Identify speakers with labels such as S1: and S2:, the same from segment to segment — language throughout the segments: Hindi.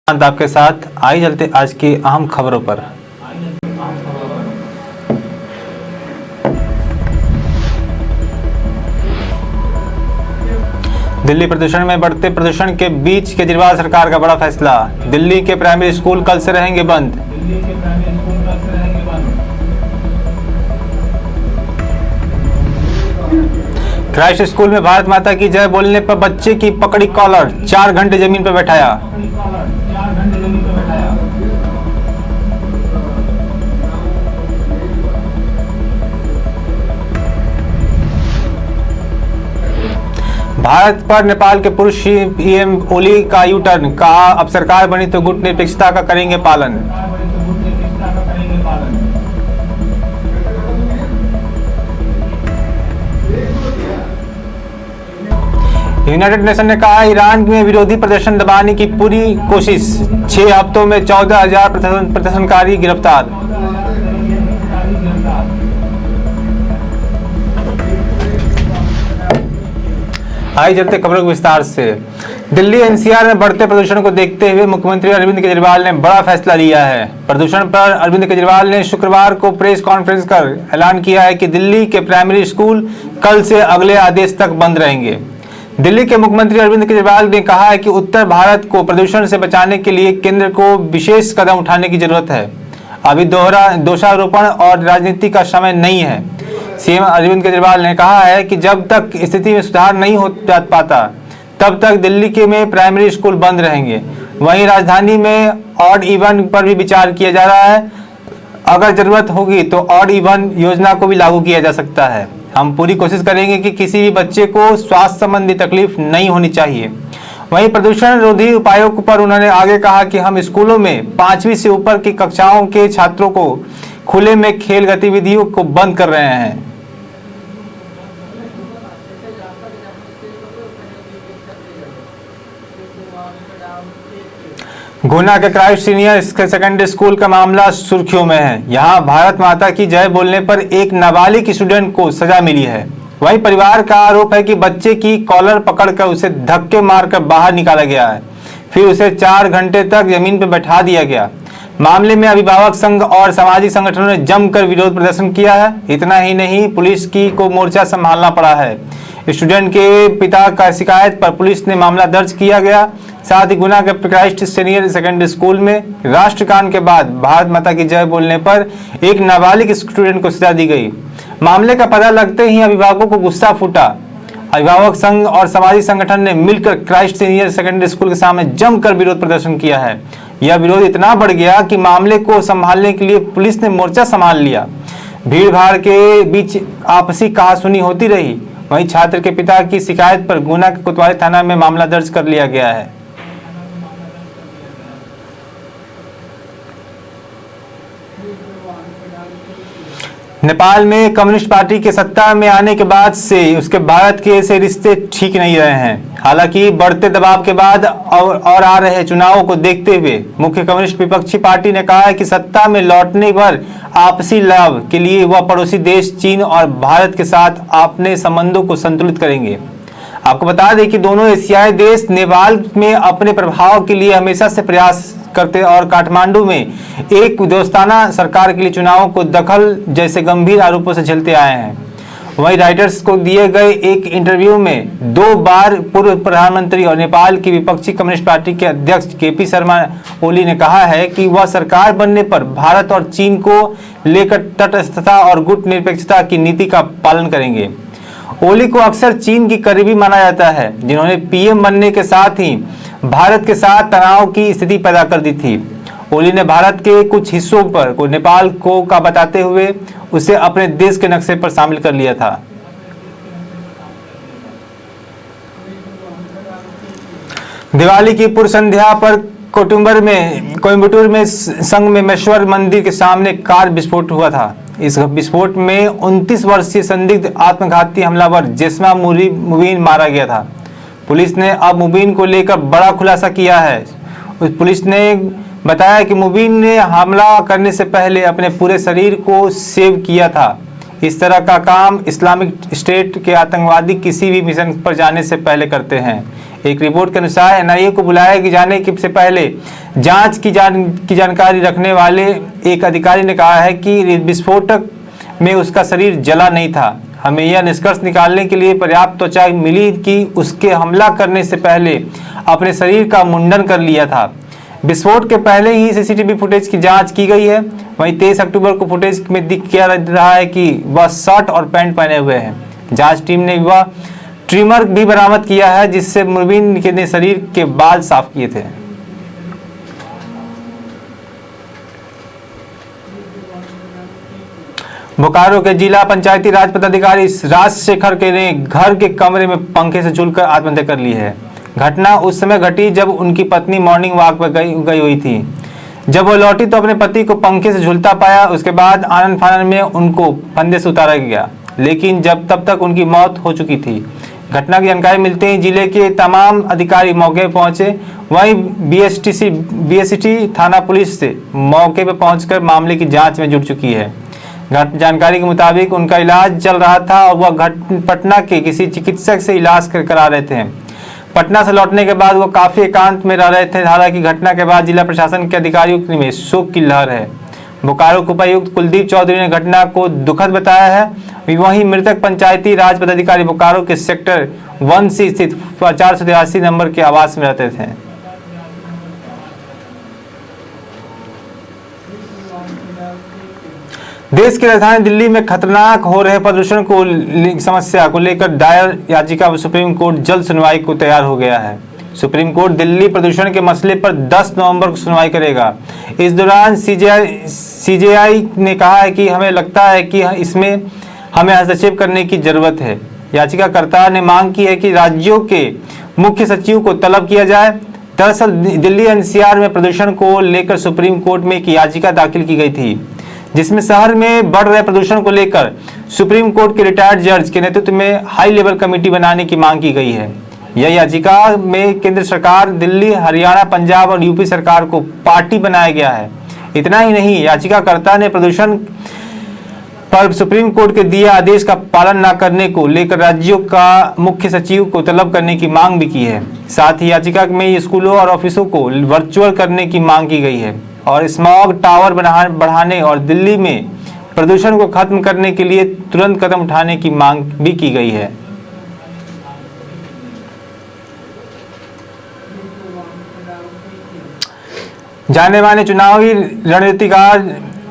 S1: आपके साथ आइए चलते आज की अहम खबरों पर। दिल्ली प्रदूषण में बढ़ते प्रदूषण के बीच केजरीवाल सरकार का बड़ा फैसला। दिल्ली के प्राइमरी स्कूल कल से रहेंगे बंद। क्राइस्ट स्कूल में भारत माता की जय बोलने पर बच्चे की पकड़ी कॉलर, 4 घंटे जमीन पर बैठाया। भारत पर नेपाल के पूर्व पीएम ओली का यू टर्न, कहा अब सरकार बनी तो गुट निरपेक्षता का करेंगे पालन। यूनाइटेड नेशन ने कहा ईरान में विरोधी प्रदर्शन दबाने की पूरी कोशिश, 6 हफ्तों में 14,000 प्रदर्शनकारी गिरफ्तार। आइए चलते खबरों के विस्तार से। दिल्ली एनसीआर में बढ़ते प्रदूषण को देखते हुए मुख्यमंत्री अरविंद केजरीवाल ने बड़ा फैसला लिया है। प्रदूषण पर अरविंद केजरीवाल ने शुक्रवार को प्रेस कॉन्फ्रेंस कर ऐलान किया है कि दिल्ली के प्राइमरी स्कूल कल से अगले आदेश तक बंद रहेंगे। दिल्ली के मुख्यमंत्री अरविंद केजरीवाल ने कहा है कि उत्तर भारत को प्रदूषण से बचाने के लिए केंद्र को विशेष कदम उठाने की जरूरत है। अभी दोषारोपण और राजनीति का समय नहीं है। सीएम अरविंद केजरीवाल ने कहा है कि जब तक स्थिति में सुधार नहीं हो पाता तब तक दिल्ली के में प्राइमरी स्कूल बंद रहेंगे। वहीं राजधानी में ऑड इवन पर भी विचार किया जा रहा है। अगर जरूरत होगी तो ऑड इवन योजना को भी लागू किया जा सकता है। हम पूरी कोशिश करेंगे कि किसी भी बच्चे को स्वास्थ्य संबंधी तकलीफ नहीं होनी चाहिए। वहीं प्रदूषण रोधी उपायों पर उन्होंने आगे कहा कि हम स्कूलों में 5वीं से ऊपर की कक्षाओं के छात्रों को खुले में खेल गतिविधियों को बंद कर रहे हैं। गुना के क्राइस्ट सीनियर सेकेंडरी स्कूल का मामला सुर्खियों में है। यहां भारत माता की जय बोलने पर एक नाबालिग स्टूडेंट को सजा मिली है। वहीं परिवार का आरोप है कि बच्चे की कॉलर पकड़कर उसे धक्के मारकर बाहर निकाला गया है, फिर उसे 4 घंटे तक जमीन पर बैठा दिया गया। मामले में अभिभावक संघ और सामाजिक संगठनों ने जमकर विरोध प्रदर्शन किया है। इतना ही नहीं, पुलिस को मोर्चा संभालना पड़ा है। स्टूडेंट के पिता का शिकायत पर पुलिस ने मामला दर्ज किया गया। साथ ही गुना के क्राइस्ट सीनियर सेकेंडरी स्कूल में राष्ट्रगान के बाद भारत माता की जय बोलने पर एक नाबालिग स्टूडेंट को सजा दी गई। मामले का पता लगते ही अभिभावकों को गुस्सा फूटा। अभिभावक संघ और सामाजिक संगठन ने मिलकर क्राइस्ट सीनियर सेकेंडरी स्कूल के सामने जमकर विरोध प्रदर्शन किया है। यह विरोध इतना बढ़ गया कि मामले को संभालने के लिए पुलिस ने मोर्चा संभाल लिया। भीड़ भाड़ के बीच आपसी कहासुनी होती रही। वहीं छात्र के पिता की शिकायत पर गुना के कोतवाली थाना में मामला दर्ज कर लिया गया है। नेपाल में कम्युनिस्ट पार्टी के सत्ता में आने के बाद से उसके भारत के से रिश्ते ठीक नहीं रहे हैं। हालांकि बढ़ते दबाव के बाद और आ रहे चुनावों को देखते हुए मुख्य कम्युनिस्ट विपक्षी पार्टी ने कहा है कि सत्ता में लौटने पर आपसी लाभ के लिए वह पड़ोसी देश चीन और भारत के साथ अपने संबंधों को संतुलित करेंगे। आपको बता दें कि दोनों एशियाई देश नेपाल में अपने प्रभाव के लिए हमेशा से प्रयास करते और काठमांडू में एक दोस्ताना सरकार के लिए चुनावों को दखल जैसे गंभीर आरोपों से झेलते आए हैं। वहीं राइटर्स को दिए गए एक इंटरव्यू में 2 बार पूर्व प्रधानमंत्री और नेपाल की विपक्षी कम्युनिस्ट पार्टी के अध्यक्ष केपी शर्मा ओली ने कहा है कि वह सरकार बनने पर भारत और चीन को लेकर तटस्थता और गुट निरपेक्षता की नीति का पालन करेंगे। ओली को अक्सर चीन की करीबी माना जाता है, जिन्होंने पीएम बनने के साथ ही भारत के साथ तनाव की स्थिति पैदा कर दी थी। ओली ने भारत के कुछ हिस्सों पर को नेपाल को का बताते हुए उसे अपने देश के नक्शे पर शामिल कर लिया था। दिवाली की पूर्व संध्या पर कोयम्बटूर में संगमेश्वर मंदिर के सामने कार विस्फोट हुआ था। इस विस्फोट में 29 वर्षीय संदिग्ध आत्मघाती हमलावर जेस्मा मुबीन मारा गया था। पुलिस ने अब मुबीन को लेकर बड़ा खुलासा किया है। पुलिस ने बताया कि मुबीन ने हमला करने से पहले अपने पूरे शरीर को सेव किया था। इस तरह का काम इस्लामिक स्टेट के आतंकवादी किसी भी मिशन पर जाने से पहले करते हैं। एक रिपोर्ट के अनुसार एनआईए को बुलाए जाने से पहले जांच की जानकारी रखने वाले एक अधिकारी ने कहा है कि विस्फोटक में उसका शरीर जला नहीं था। हमें यह निष्कर्ष निकालने के लिए पर्याप्त त्वचा मिली कि उसके हमला करने से पहले अपने शरीर का मुंडन कर लिया था। विस्फोट के पहले ही सीसीटीवी फुटेज की जांच की गई है। वहीं 23 अक्टूबर को फुटेज में दिख क्या रहा है कि वह शर्ट और पैंट पहने हुए हैं। जांच टीम ने वह ट्रिमर भी बरामद किया है जिससे मुबीन ने शरीर के बाल साफ किए थे। बोकारो के जिला पंचायती राज पदाधिकारी राजशेखर के ने घर के कमरे में पंखे से झूलकर आत्महत्या कर ली है। घटना उस समय घटी जब उनकी पत्नी मॉर्निंग वॉक पर गई हुई थी। जब वो लौटी तो अपने पति को पंखे से झूलता पाया। उसके बाद आनन फानन में उनको फंदे से उतारा गया, लेकिन तब तक उनकी मौत हो चुकी थी। घटना की जानकारी मिलते ही जिले के तमाम अधिकारी मौके पर पहुंचे। वहीं बीएसटी थाना पुलिस से मौके पर पहुंचकर मामले की जांच में जुट चुकी है। जानकारी के मुताबिक उनका इलाज चल रहा था और वह पटना के किसी चिकित्सक से इलाज करा रहे थे। पटना से लौटने के बाद वो काफी एकांत में रह रहे थे। हालांकि घटना के बाद जिला प्रशासन के अधिकारियों में शोक की लहर है। बोकारो के उपायुक्त कुलदीप चौधरी ने घटना को दुखद बताया है। वहीं मृतक पंचायती राज पदाधिकारी बोकारो के सेक्टर 1C स्थित 483 नंबर के आवास में रहते थे। देश की राजधानी दिल्ली में खतरनाक हो रहे प्रदूषण को समस्या को लेकर दायर याचिका सुप्रीम कोर्ट जल्द सुनवाई को तैयार हो गया है। सुप्रीम कोर्ट दिल्ली प्रदूषण के मसले पर 10 नवंबर को सुनवाई करेगा। इस दौरान सीजेआई ने कहा है कि हमें लगता है कि इसमें हमें हस्तक्षेप करने की जरूरत है। याचिकाकर्ता ने मांग की है कि राज्यों के मुख्य सचिव को तलब किया जाए। दरअसल दिल्ली एनसीआर में प्रदूषण को लेकर सुप्रीम कोर्ट में एक याचिका दाखिल की गई थी, जिसमें शहर में बढ़ रहे प्रदूषण को लेकर सुप्रीम कोर्ट के रिटायर्ड जज के नेतृत्व में हाई लेवल कमेटी बनाने की मांग की गई है। यह याचिका में केंद्र सरकार, दिल्ली, हरियाणा, पंजाब और यूपी सरकार को पार्टी बनाया गया है। इतना ही नहीं, याचिकाकर्ता ने प्रदूषण पर सुप्रीम कोर्ट के दिए आदेश का पालन न करने को लेकर राज्यों का मुख्य सचिव को तलब करने की मांग भी की है। साथ ही याचिका में स्कूलों और ऑफिसों को वर्चुअल करने की मांग की गई है और स्मॉग टावर बढ़ाने और दिल्ली में प्रदूषण को खत्म करने के लिए तुरंत कदम उठाने की मांग भी की गई है। जाने माने चुनावी रणनीतिकार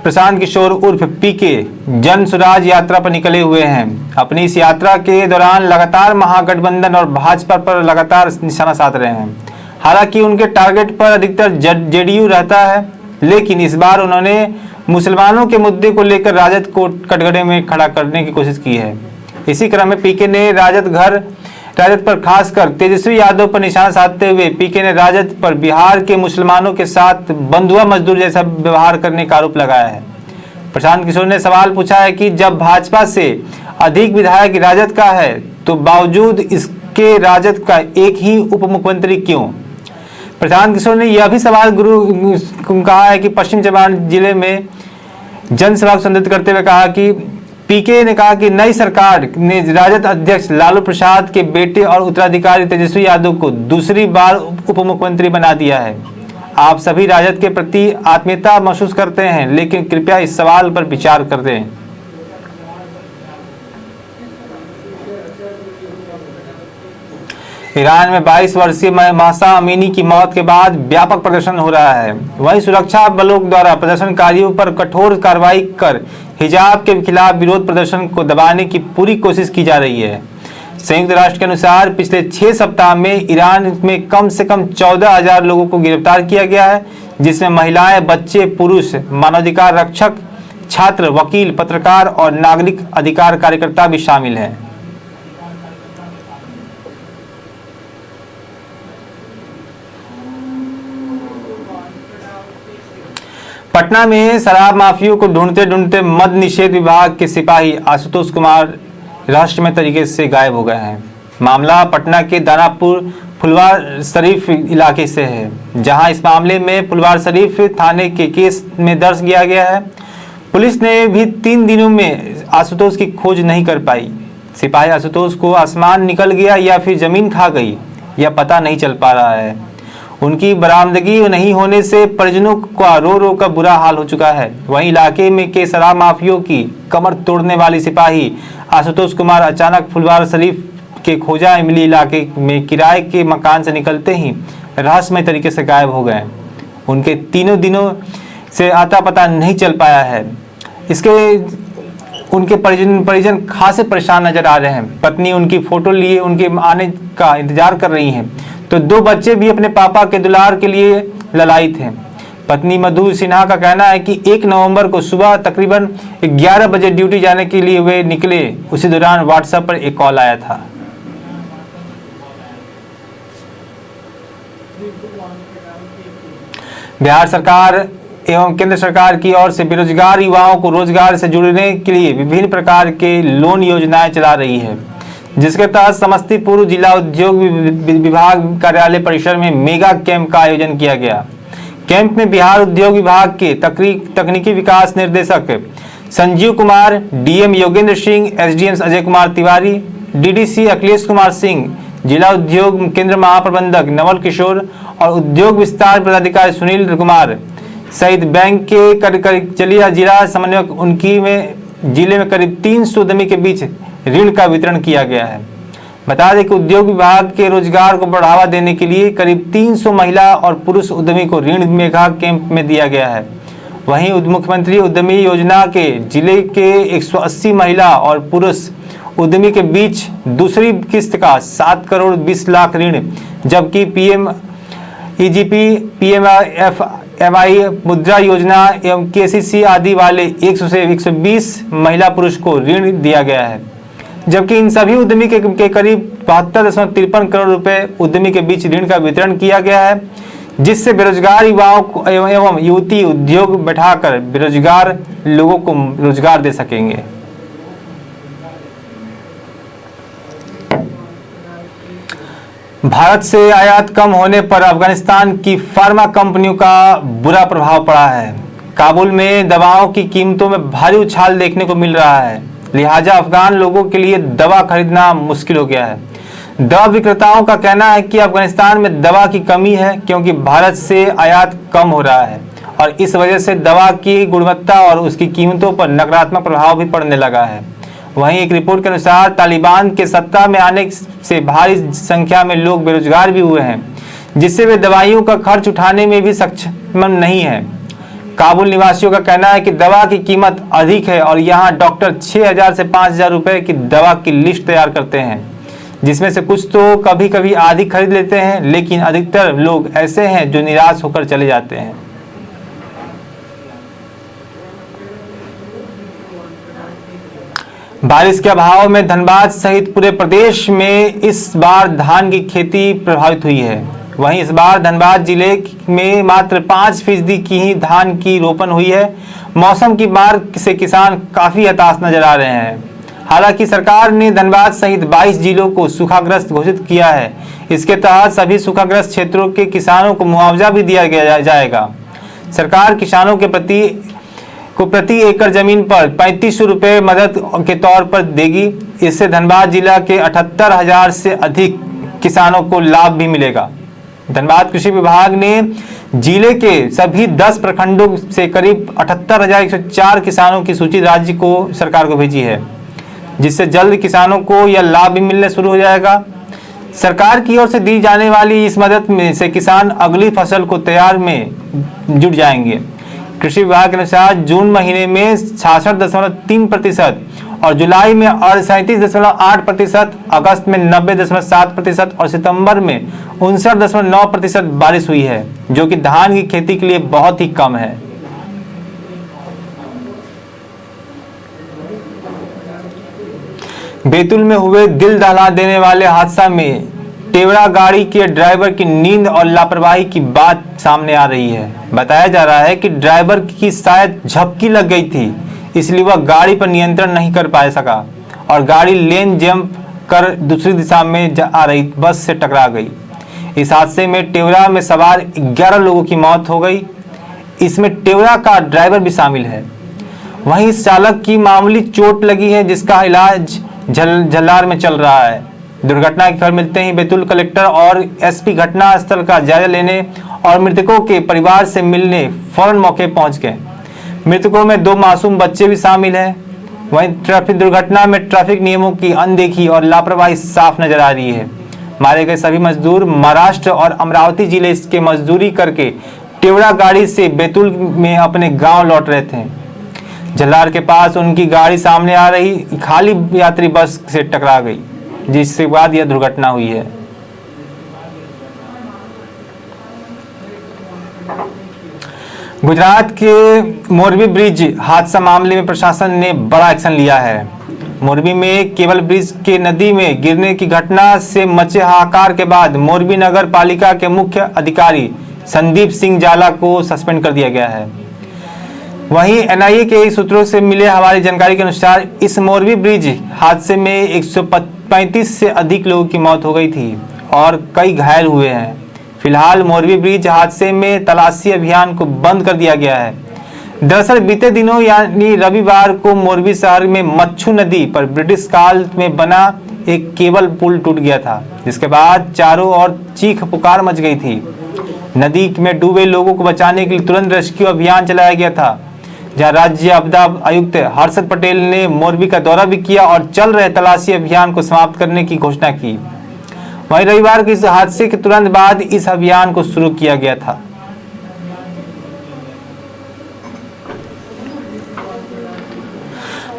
S1: प्रशांत किशोर उर्फ पीके जन स्वराज यात्रा पर निकले हुए हैं। अपनी इस यात्रा के दौरान लगातार महागठबंधन और भाजपा पर लगातार निशाना साध रहे हैं। हालांकि उनके टारगेट पर अधिकतर जेडीयू रहता है, लेकिन इस बार उन्होंने मुसलमानों के मुद्दे को लेकर राजद को कटघरे में खड़ा करने की कोशिश की है। इसी क्रम में पीके ने राजद पर खासकर तेजस्वी यादव पर निशाना साधते हुए पीके ने राजद पर बिहार के मुसलमानों के साथ बंधुआ मजदूर जैसा व्यवहार करने का आरोप लगाया है। प्रशांत किशोर ने सवाल पूछा है कि जब भाजपा से अधिक विधायक राजद का है तो बावजूद इसके राजद का एक ही उप मुख्यमंत्री क्यों? प्रशांत किशोर ने यह भी सवाल कहा है कि पश्चिम चंपारण जिले में जनसभा को संबोधित करते हुए कहा कि पीके ने कहा कि नई सरकार ने राजद अध्यक्ष लालू प्रसाद के बेटे और उत्तराधिकारी तेजस्वी यादव को दूसरी बार उप मुख्यमंत्री बना दिया है। आप सभी राजद के प्रति आत्मीयता महसूस करते हैं, लेकिन कृपया इस सवाल पर विचार करें। ईरान में 22 वर्षीय महसा अमीनी की मौत के बाद व्यापक प्रदर्शन हो रहा है। वहीं सुरक्षा बलों द्वारा प्रदर्शनकारियों पर कठोर कार्रवाई कर हिजाब के खिलाफ विरोध प्रदर्शन को दबाने की पूरी कोशिश की जा रही है। संयुक्त राष्ट्र के अनुसार पिछले 6 सप्ताह में ईरान में कम से कम 14,000 लोगों को गिरफ्तार किया गया है, जिसमें महिलाएं, बच्चे, पुरुष, मानवाधिकार रक्षक, छात्र, वकील, पत्रकार और नागरिक अधिकार कार्यकर्ता भी शामिल हैं। पटना में शराब माफियों को ढूंढते ढूंढते मद निषेध विभाग के सिपाही आशुतोष कुमार रहस्यमय तरीके से गायब हो गए हैं। मामला पटना के दानापुर फुलवार शरीफ इलाके से है, जहां इस मामले में फुलवार शरीफ थाने के केस में दर्ज किया गया है। पुलिस ने भी 3 दिनों में आशुतोष की खोज नहीं कर पाई। सिपाही आशुतोष को आसमान निकल गया या फिर जमीन खा गई, या पता नहीं चल पा रहा है। उनकी बरामदगी नहीं होने से परिजनों का रो रो कर बुरा हाल हो चुका है। वहीं इलाके में के शराब माफियों की कमर तोड़ने वाली सिपाही आशुतोष कुमार अचानक फुलवारीशरीफ के खोजा इमली इलाके में किराए के मकान से निकलते ही रहस्यमय तरीके से गायब हो गए। उनके तीनों दिनों से आता पता नहीं चल पाया है। इसके उनके परिजन खासे परेशान नजर आ रहे हैं। पत्नी उनकी फोटो लिए उनके आने का इंतजार कर रही हैं, तो 2 बच्चे भी अपने पापा के दुलार के लिए ललायित हैं। पत्नी मधु सिन्हा का कहना है कि 1 नवंबर को सुबह तकरीबन 11 बजे ड्यूटी जाने के लिए वे निकले। उसी दौरान व्हाट्सएप पर एक कॉल आया था। बिहार सरकार एवं केंद्र सरकार की ओर से बेरोजगार युवाओं को रोजगार से जुड़ने के लिए विभिन्न प्रकार के लोन योजनाएं चला रही है, जिसके तहत समस्तीपुर जिला उद्योग विभाग कार्यालय परिसर में मेगा कैंप का आयोजन किया गया। कैंप में बिहार उद्योग विभाग के तकनीकी विकास निर्देशक Sanjeev Kumar, DM Yogendra Singh, SDM Ajay Kumar Tiwari, DDC Akhilesh Kumar Singh, जिला उद्योग केंद्र महाप्रबंधक नवल किशोर और उद्योग विस्तार पदाधिकारी सुनील कुमार सहित बैंक के चलिया जिला समन्वयक उनकी में जिले में करीब 300 उद्यमी के बीच ऋण का वितरण किया गया है। बता दें कि उद्योग विभाग के रोजगार को बढ़ावा देने के लिए करीब 300 महिला और पुरुष उद्यमी को ऋण मेगा कैंप में दिया गया है। वहीं मुख्यमंत्री उद्यमी योजना के जिले के 180 महिला और पुरुष उद्यमी के बीच दूसरी किस्त का 7 करोड़ 20 लाख ऋण, जबकि पीएम ईजीपी, पीएमएफएमआई मुद्रा योजना एवं केसीसी आदि वाले 100 से 120 महिला पुरुष को ऋण दिया गया है। जबकि इन सभी उद्यमी के करीब 72.53 करोड़ रुपए उद्यमी के बीच ऋण का वितरण किया गया है, जिससे बेरोजगार युवाओं को एवं युवती उद्योग बैठाकर बेरोजगार लोगों को रोजगार दे सकेंगे। भारत से आयात कम होने पर अफगानिस्तान की फार्मा कंपनियों का बुरा प्रभाव पड़ा है। काबुल में दवाओं की कीमतों में भारी उछाल देखने को मिल रहा है, लिहाजा अफगान लोगों के लिए दवा खरीदना मुश्किल हो गया है। दवा विक्रेताओं का कहना है कि अफगानिस्तान में दवा की कमी है, क्योंकि भारत से आयात कम हो रहा है और इस वजह से दवा की गुणवत्ता और उसकी कीमतों पर नकारात्मक प्रभाव भी पड़ने लगा है। वहीं एक रिपोर्ट के अनुसार तालिबान के सत्ता में आने से भारी संख्या में लोग बेरोजगार भी हुए हैं, जिससे वे दवाइयों का खर्च उठाने में भी सक्षम नहीं है। काबुल निवासियों का कहना है कि दवा की कीमत अधिक है और यहाँ डॉक्टर 6,000 से 5,000 रुपए की दवा की लिस्ट तैयार करते हैं, जिसमें से कुछ तो कभी कभी आधी खरीद लेते हैं, लेकिन अधिकतर लोग ऐसे हैं जो निराश होकर चले जाते हैं। बारिश के अभाव में धनबाद सहित पूरे प्रदेश में इस बार धान की खेती प्रभावित हुई है। वहीं इस बार धनबाद जिले में मात्र 5% की ही धान की रोपण हुई है। मौसम की मार से किसान काफी हताश नजर आ रहे हैं। हालांकि सरकार ने धनबाद सहित 22 जिलों को सूखाग्रस्त घोषित किया है। इसके तहत सभी सूखाग्रस्त क्षेत्रों के किसानों को मुआवजा भी दिया जाएगा। सरकार किसानों के प्रति एकड़ जमीन पर 3500 रुपये मदद के तौर पर देगी। इससे धनबाद जिला के 78,000 से अधिक किसानों को लाभ भी मिलेगा। धनबाद कृषि विभाग ने जिले के सभी 10 प्रखंडों से करीब 78,104 किसानों की सूची राज्य को सरकार को भेजी है, जिससे जल्द किसानों को यह लाभ भी मिलने शुरू हो जाएगा। सरकार की ओर से दी जाने वाली इस मदद में से किसान अगली फसल को तैयार में जुट जाएंगे। कृषि विभाग के अनुसार जून महीने में 66.3% और जुलाई में 37.8%, अगस्त में 90.7% और सितंबर में 59.9% बारिश हुई है, जो कि धान की खेती के लिए बहुत ही कम है। बैतूल में हुए दिल दहला देने वाले हादसा में टेवरा गाड़ी के ड्राइवर की नींद और लापरवाही की बात सामने आ रही है। बताया जा रहा है कि ड्राइवर की शायद झपकी लग गई थी, इसलिए वह गाड़ी पर नियंत्रण नहीं कर पा सका और गाड़ी लेन जंप कर दूसरी दिशा में आ रही बस से टकरा गई। इस हादसे में टेवरा में सवार 11 लोगों की मौत हो गई। इसमें टेवरा का ड्राइवर भी शामिल है। वहीं इस चालक की मामूली चोट लगी है, जिसका इलाज झल्लार में चल रहा है। दुर्घटना की खबर मिलते ही बैतूल कलेक्टर और एसपी घटना स्थल का जायजा लेने और मृतकों के परिवार से मिलने फौरन मौके पहुंच गए। मृतकों में 2 मासूम बच्चे भी शामिल हैं। वहीं ट्रैफिक दुर्घटना में ट्रैफिक नियमों की अनदेखी और लापरवाही साफ नजर आ रही है। मारे गए सभी मजदूर महाराष्ट्र और अमरावती जिले के मजदूरी करके टेवड़ा गाड़ी से बैतूल में अपने गांव लौट रहे थे। झल्लार के पास उनकी गाड़ी सामने आ रही खाली यात्री बस से टकरा गई, जिसके बाद यह दुर्घटना हुई है। गुजरात के मोरबी ब्रिज हादसा मामले में प्रशासन ने बड़ा एक्शन लिया है। मोरबी में केबल ब्रिज के नदी में गिरने की घटना से मचे हाहाकार के बाद मोरबी नगर पालिका के मुख्य अधिकारी संदीप सिंह जाला को सस्पेंड कर दिया गया है। वहीं एनआईए के सूत्रों से मिले हवाली जानकारी के अनुसार इस मोरबी ब्रिज हादसे में 135 से अधिक लोगों की मौत हो गई थी और कई घायल हुए हैं। फिलहाल मोरबी ब्रिज हादसे में तलाशी अभियान को बंद कर दिया गया है। दरअसल बीते दिनों यानी रविवार को मोरबी शहर में मच्छू नदी पर ब्रिटिश काल में बना एक केबल पुल टूट गया था, जिसके बाद चारों ओर चीख पुकार मच गई थी। नदी में डूबे लोगों को बचाने के लिए तुरंत रेस्क्यू अभियान चलाया गया था, जहां राज्य आपदा आयुक्त हर्षद पटेल ने मोरबी का दौरा भी किया और चल रहे तलाशी अभियान को समाप्त करने की घोषणा की। वहीं रविवार के इस हादसे के तुरंत बाद इस अभियान को शुरू किया गया था।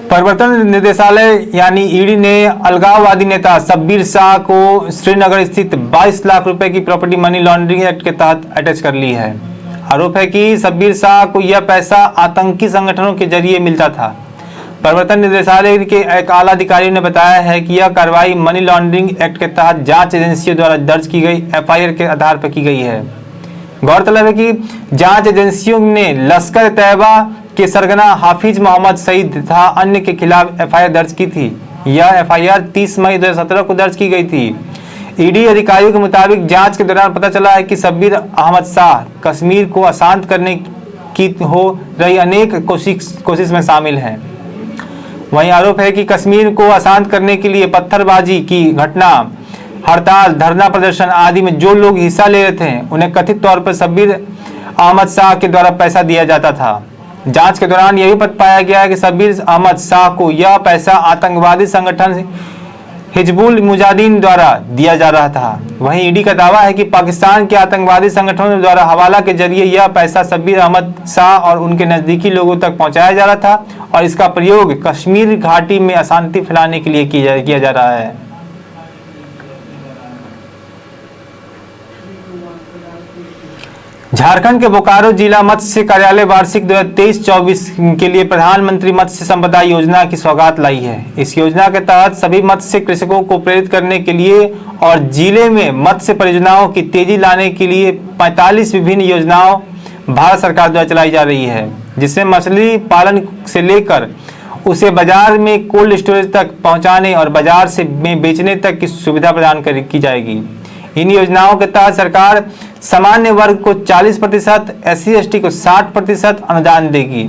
S1: प्रवर्तन निदेशालय यानी ईडी ने अलगाववादी नेता शब्बीर शाह को श्रीनगर स्थित 22 लाख रुपए की प्रॉपर्टी मनी लॉन्ड्रिंग एक्ट के तहत अटैच कर ली है। आरोप है कि शब्बीर शाह को यह पैसा आतंकी संगठनों के जरिए मिलता था। प्रवर्तन निदेशालय के एक आला अधिकारी ने बताया है कि यह कार्रवाई मनी लॉन्ड्रिंग एक्ट के तहत जांच एजेंसियों द्वारा दर्ज की गई एफआईआर के आधार पर की गई है। गौरतलब है कि जांच एजेंसियों ने लश्कर तैयबा के सरगना हाफिज मोहम्मद सईद तथा अन्य के खिलाफ एफआईआर दर्ज की थी। यह एफआईआर 30 मई 2017 को दर्ज की गई थी। ईडी अधिकारियों के मुताबिक जांच के दौरान पता चला है कि शब्बीर अहमद शाह कश्मीर को अशांत करने की हो रही अनेक कोशिश में शामिल हैं। वहीं आरोप है कि कश्मीर को अशांत करने के लिए पत्थरबाजी की घटना, हड़ताल, धरना प्रदर्शन आदि में जो लोग हिस्सा ले रहे थे उन्हें कथित तौर पर शब्बीर अहमद शाह के द्वारा पैसा दिया जाता था। जांच के दौरान यह भी पता पाया गया है कि शब्बीर अहमद शाह को यह पैसा आतंकवादी संगठन हिजबुल मुजाहिदीन द्वारा दिया जा रहा था। वहीं ईडी का दावा है कि पाकिस्तान के आतंकवादी संगठनों द्वारा हवाला के जरिए यह पैसा शब्बीर अहमद शाह और उनके नजदीकी लोगों तक पहुंचाया जा रहा था और इसका प्रयोग कश्मीर घाटी में अशांति फैलाने के लिए किया जा रहा है। झारखंड के बोकारो जिला मत्स्य कार्यालय वार्षिक 2023-24 के लिए प्रधानमंत्री मत्स्य संपदा योजना की सौगात लाई है। इस योजना के तहत सभी मत्स्य कृषकों को प्रेरित करने के लिए और जिले में मत्स्य परियोजनाओं की तेजी लाने के लिए 45 विभिन्न योजनाओं भारत सरकार द्वारा चलाई जा रही है, जिसमें मछली पालन से लेकर उसे बाजार में कोल्ड स्टोरेज तक पहुंचाने और बाजार से में बेचने तक की सुविधा प्रदान की जाएगी। इन योजनाओं के तहत सरकार सामान्य वर्ग को 40%, SC/ST को 60% अनुदान देगी।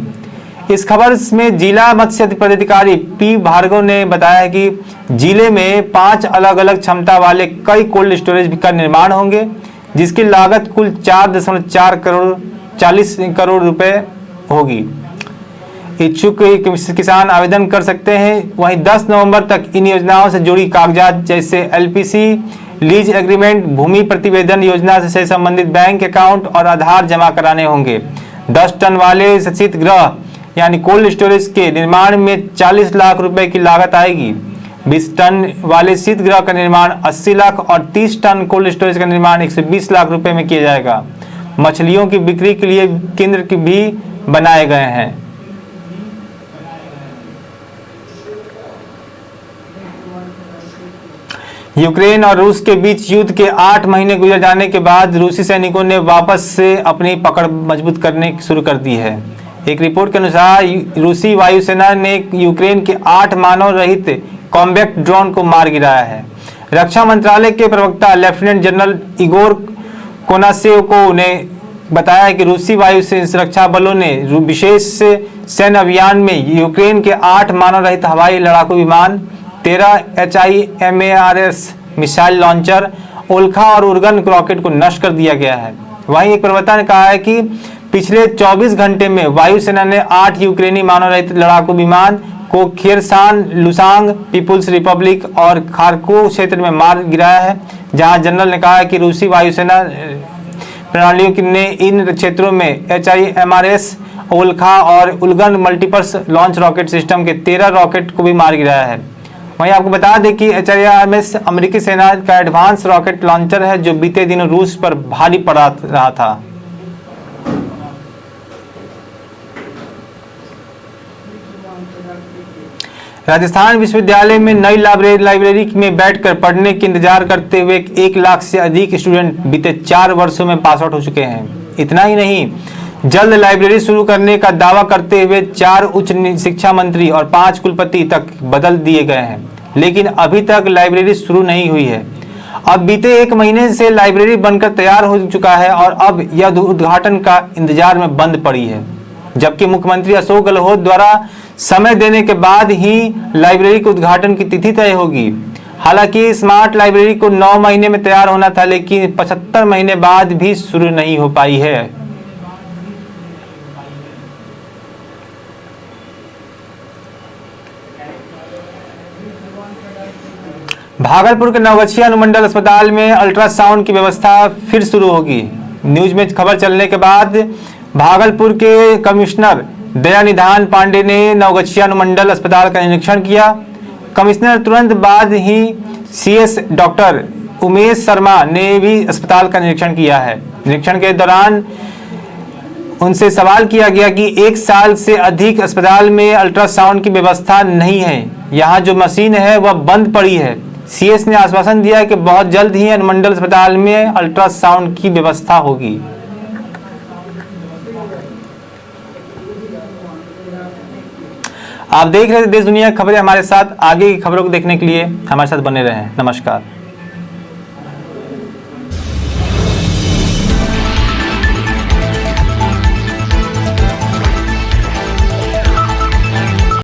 S1: इस खबर में जिला मत्स्य पदाधिकारी पी भार्गव ने बताया कि जिले में 5 अलग अलग क्षमता वाले कई कोल्ड स्टोरेज का निर्माण होंगे, जिसकी लागत कुल 4.40 करोड़ रुपए होगी। इच्छुक किसान आवेदन कर सकते हैं। वहीं 10 नवंबर तक इन योजनाओं से जुड़ी कागजात जैसे LPC, लीज एग्रीमेंट, भूमि प्रतिवेदन योजना से संबंधित बैंक अकाउंट और आधार जमा कराने होंगे। 10 टन वाले शीत गृह यानी कोल्ड स्टोरेज के निर्माण में 40 लाख रुपए की लागत आएगी। 20 टन वाले शीत गृह का निर्माण 80 लाख और 30 टन कोल्ड स्टोरेज का निर्माण 120 लाख रुपए में किया जाएगा। मछलियों की बिक्री के लिए केंद्र भी बनाए गए हैं। यूक्रेन और रूस के बीच युद्ध के 8 महीने गुजर जाने के बाद रूसी सैनिकों ने वापस से अपनी पकड़ मजबूत करने शुरू कर दी है। एक रिपोर्ट के अनुसार रूसी वायुसेना ने यूक्रेन के 8 मानव रहित कॉम्बैट ड्रोन को मार गिराया है। रक्षा मंत्रालय के प्रवक्ता लेफ्टिनेंट जनरल इगोर कोनासेव ने बताया कि रूसी वायु सुरक्षा बलों ने विशेष सैन्य अभियान में यूक्रेन के 8 मानव रहित हवाई लड़ाकू विमान, 13 HIMARS मिसाइल लॉन्चर ओल्खा और उर्गन रॉकेट को नष्ट कर दिया गया है। वहीं एक प्रवक्ता ने कहा है कि पिछले 24 घंटे में वायुसेना ने 8 यूक्रेनी मानव रहित लड़ाकू विमान को खेरसान, लुसांग, पीपुल्स रिपब्लिक और खार्कोव क्षेत्र में मार गिराया है, जहां जनरल ने कहा है कि रूसी वायुसेना प्रणालियों ने इन क्षेत्रों में HIMARS, ओल्खा और उल्गन मल्टीपर्स लॉन्च रॉकेट सिस्टम के 13 रॉकेट को भी मार गिराया है। वहीं आपको बता दें कि HIMARS अमेरिकी सेना का एडवांस रॉकेट लॉन्चर है जो बीते दिनों रूस पर भारी पड़ा रहा था। राजस्थान विश्वविद्यालय में नई लाइब्रेरी में बैठकर पढ़ने के इंतजार करते हुए 1 लाख से अधिक स्टूडेंट बीते 4 वर्षों में पास आउट हो चुके हैं। इतना ही नहीं, जल्द लाइब्रेरी शुरू करने का दावा करते हुए 4 उच्च शिक्षा मंत्री और 5 कुलपति तक बदल दिए गए हैं, लेकिन अभी तक लाइब्रेरी शुरू नहीं हुई है। अब बीते 1 महीने से लाइब्रेरी बनकर तैयार हो चुका है और अब यह उद्घाटन का इंतजार में बंद पड़ी है, जबकि मुख्यमंत्री अशोक गहलोत द्वारा समय देने के बाद ही लाइब्रेरी के उद्घाटन की तिथि तय होगी। हालांकि स्मार्ट लाइब्रेरी को 9 महीने में तैयार होना था, लेकिन 75 महीने बाद भी शुरू नहीं हो पाई है। भागलपुर के नवगछिया अनुमंडल अस्पताल में अल्ट्रासाउंड की व्यवस्था फिर शुरू होगी। न्यूज में खबर चलने के बाद भागलपुर के कमिश्नर दयानिधान पांडे ने नवगछिया अनुमंडल अस्पताल का निरीक्षण किया। कमिश्नर तुरंत बाद ही CS डॉक्टर उमेश शर्मा ने भी अस्पताल का निरीक्षण किया है। निरीक्षण के दौरान उनसे सवाल किया गया कि 1 साल से अधिक अस्पताल में अल्ट्रासाउंड की व्यवस्था नहीं है, यहाँ जो मशीन है वह बंद पड़ी है। CS ने आश्वासन दिया कि बहुत जल्द ही अनुमंडल अस्पताल में अल्ट्रासाउंड की व्यवस्था होगी। आप देख रहे थे देश दुनिया की खबरें। हमारे साथ आगे की खबरों को देखने के लिए हमारे साथ बने रहें। नमस्कार।